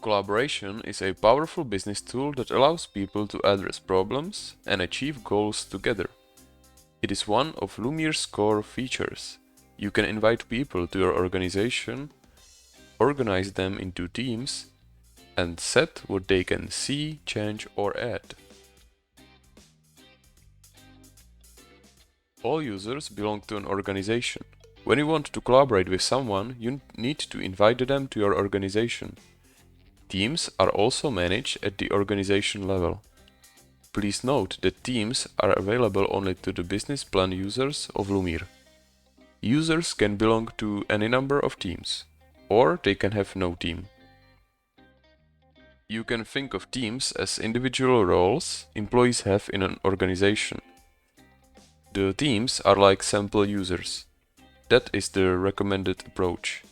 Collaboration is a powerful business tool that allows people to address problems and achieve goals together. It is one of Lumeer's core features. You can invite people to your organization, organize them into teams, and set what they can see, change, or add. All users belong to an organization. When you want to collaborate with someone, you need to invite them to your organization. Teams are also managed at the organization level. Please note that teams are available only to the business plan users of Lumeer. Users can belong to any number of teams, or they can have no team. You can think of teams as individual roles employees have in an organization. The teams are like sample users. That is the recommended approach.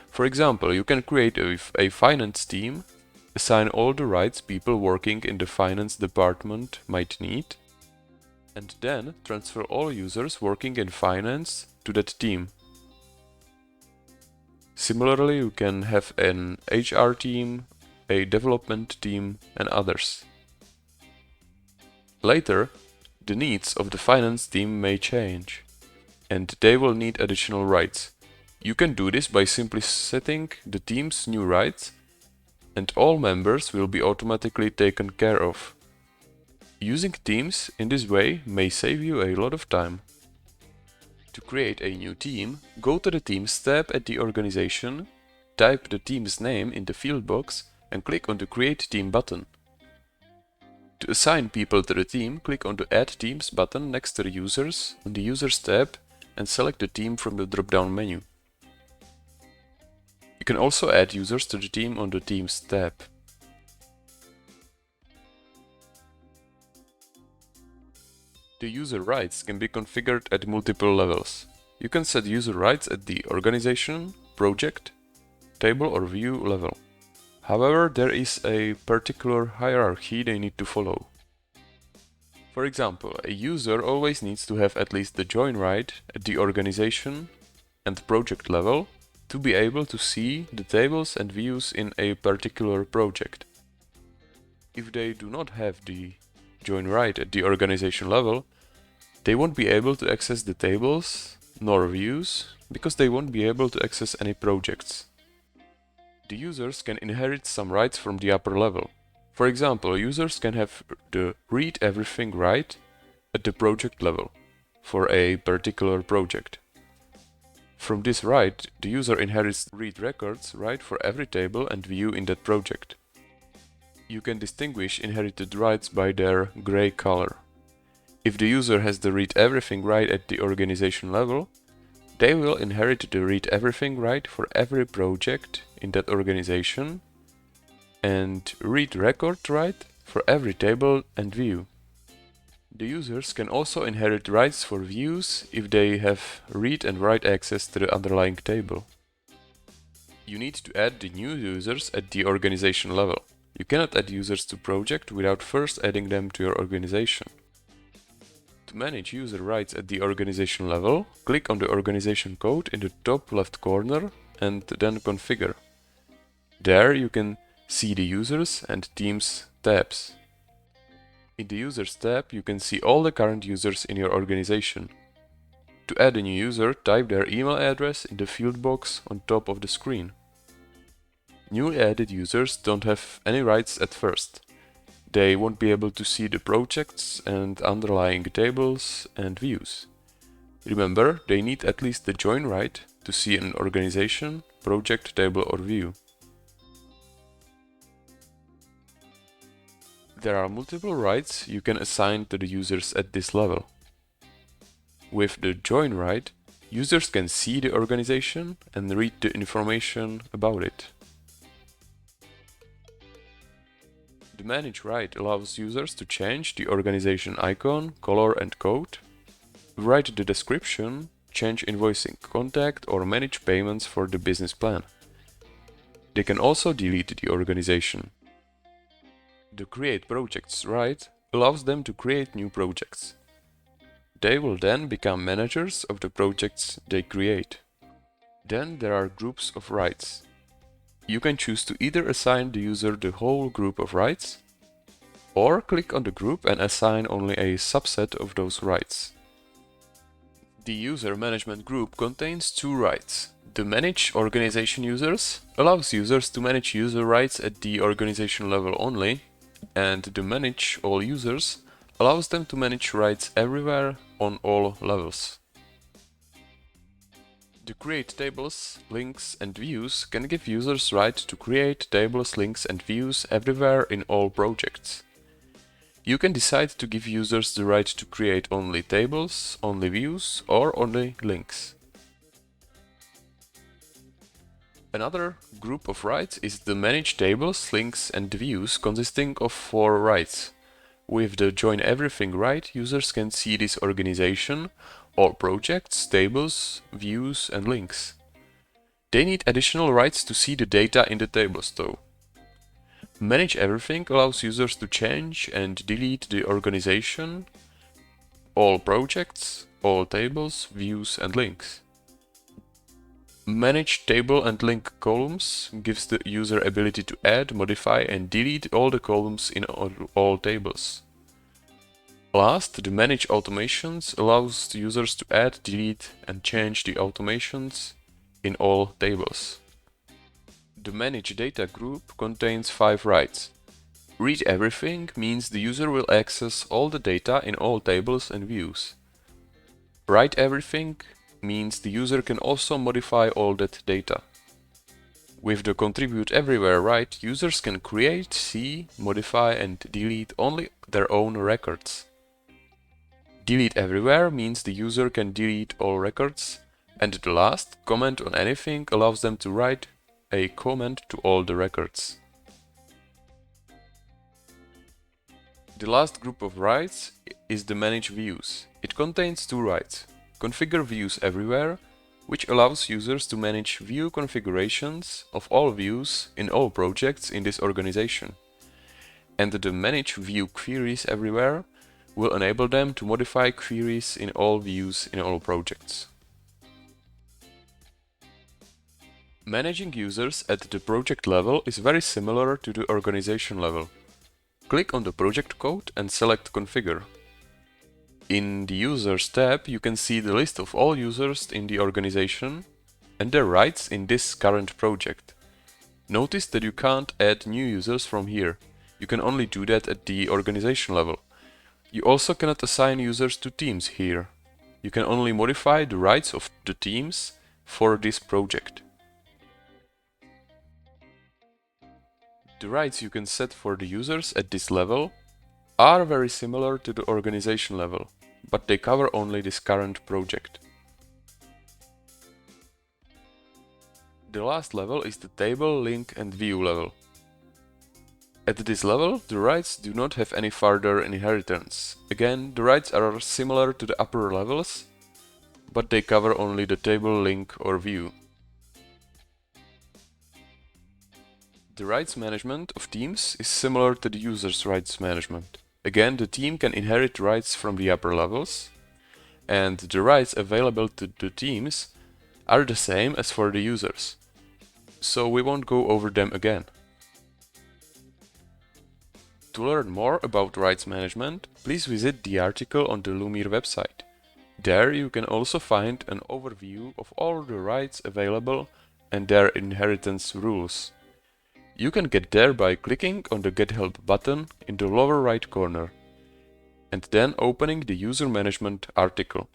For example, you can create a finance team, assign all the rights people working in the finance department might need, and then transfer all users working in finance to that team. Similarly, you can have an HR team, a development team, and others. Later, the needs of the finance team may change, and they will need additional rights. You can do this by simply setting the team's new rights, and all members will be automatically taken care of. Using teams in this way may save you a lot of time. To create a new team, go to the Teams tab at the organization, type the team's name in the field box, and click on the Create Team button. To assign people to the team, click on the Add Teams button next to the Users on the Users tab and select the team from the drop-down menu. You can also add users to the team on the Teams tab. The user rights can be configured at multiple levels. You can set user rights at the organization, project, table or view level. However, there is a particular hierarchy they need to follow. For example, a user always needs to have at least the join right at the organization and project level to be able to see the tables and views in a particular project. If they do not have the join right at the organization level, they won't be able to access the tables nor views because they won't be able to access any projects. The users can inherit some rights from the upper level. For example, users can have the read everything right at the project level for a particular project. From this right, the user inherits read records right for every table and view in that project. You can distinguish inherited rights by their gray color. If the user has the read everything right at the organization level, they will inherit the read everything right for every project in that organization and read record right for every table and view. The users can also inherit rights for views if they have read and write access to the underlying table. You need to add the new users at the organization level. You cannot add users to project without first adding them to your organization. To manage user rights at the organization level, click on the organization code in the top left corner and then Configure. There you can see the Users and Teams tabs. In the Users tab, you can see all the current users in your organization. To add a new user, type their email address in the field box on top of the screen. Newly added users don't have any rights at first. They won't be able to see the projects and underlying tables and views. Remember, they need at least the join right to see an organization, project, table or view. There are multiple rights you can assign to the users at this level. With the join right, users can see the organization and read the information about it. The manage right allows users to change the organization icon, color and code, write the description, change invoicing contact or manage payments for the business plan. They can also delete the organization. The Create Projects right allows them to create new projects. They will then become managers of the projects they create. Then there are groups of rights. You can choose to either assign the user the whole group of rights, or click on the group and assign only a subset of those rights. The user management group contains two rights. The manage organization users allows users to manage user rights at the organization level only, and the manage all users allows them to manage rights everywhere on all levels. The create tables, links and views can give users right to create tables, links and views everywhere in all projects. You can decide to give users the right to create only tables, only views or only links. Another group of rights is the manage tables, links and views consisting of 4 rights. With the join everything right, users can see this organization, all projects, tables, views and links. They need additional rights to see the data in the tables though. Manage everything allows users to change and delete the organization, all projects, all tables, views and links. Manage table and link columns gives the user ability to add, modify and delete all the columns in all tables. Last, the manage automations allows the users to add, delete and change the automations in all tables. The manage data group contains 5 rights. Read everything means the user will access all the data in all tables and views. Write everything means the user can also modify all that data. With the contribute everywhere right, users can create, see, modify and delete only their own records. Delete everywhere means the user can delete all records, and the last, comment on anything, allows them to write a comment to all the records. The last group of rights is the manage views. It contains 2 rights. Configure views everywhere, which allows users to manage view configurations of all views in all projects in this organization. And the manage view queries everywhere will enable them to modify queries in all views in all projects. Managing users at the project level is very similar to the organization level. Click on the project code and select Configure. In the Users tab, you can see the list of all users in the organization and their rights in this current project. Notice that you can't add new users from here. You can only do that at the organization level. You also cannot assign users to teams here. You can only modify the rights of the teams for this project. The rights you can set for the users at this level are very similar to the organization level, but they cover only this current project. The last level is the table, link and view level. At this level, the rights do not have any further inheritance. Again, the rights are similar to the upper levels, but they cover only the table, link or view. The rights management of teams is similar to the user's rights management. Again, the team can inherit rights from the upper levels, and the rights available to the teams are the same as for the users, so we won't go over them again. To learn more about rights management, please visit the article on the Lumeer website. There you can also find an overview of all the rights available and their inheritance rules. You can get there by clicking on the Get Help button in the lower right corner and then opening the User Management article.